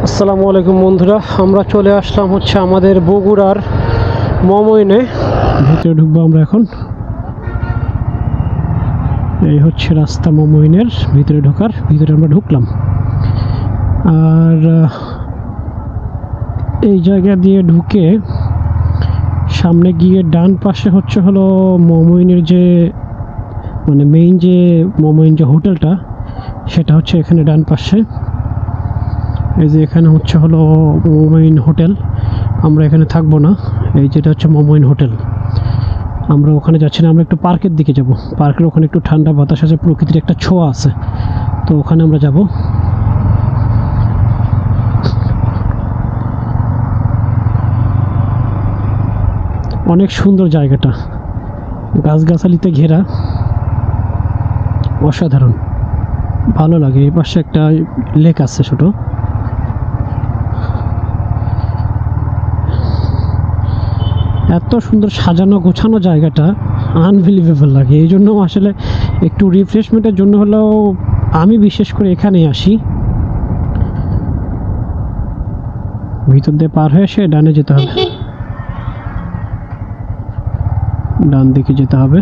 আসসালামু আলাইকুম বন্ধুরা, আমরা চলে আসলাম হচ্ছে আমাদের বগুড়ার মমইনে। ভিতরে ঢুকবো আমরা এখন। এই হচ্ছে রাস্তা মমইনের ভিতরে ঢোকার। ভিতরে আমরা ঢুকলাম, আর এই জায়গা দিয়ে ঢুকে সামনে গিয়ে ডান পাশে হচ্ছে হলো মমইনের যে মানে মেইন যে মমইন যে হোটেলটা, সেটা হচ্ছে এখানে ডান পাশে। এই যে এখানে হচ্ছে হলো মমইন হোটেল। আমরা এখানে থাকবো না, এই যেটা হচ্ছে মমইন হোটেল। আমরা ওখানে যাচ্ছি না, আমরা একটু পার্কের দিকে যাব। পার্কের ওখানে একটু ঠান্ডা বাতাস আছে, প্রকৃতির একটা ছোঁয়া আছে, তো ওখানে আমরা যাব। অনেক সুন্দর জায়গাটা, গাছগাছালিতে ঘেরা, অসাধারণ ভালো লাগে। এই পাশে একটা লেক আছে ছোট। এত সুন্দর সাজানো গোছানো জায়গাটা, আনবিলিভেবল লাগে। এই জন্য আসলে একটু রিফ্রেশমেন্টের জন্য হলেও আমি বিশেষ করে এখানে আসি। ভিতর দিয়ে পার হয়ে এসে ডানে যেতে হবে, ডান দিকে যেতে হবে।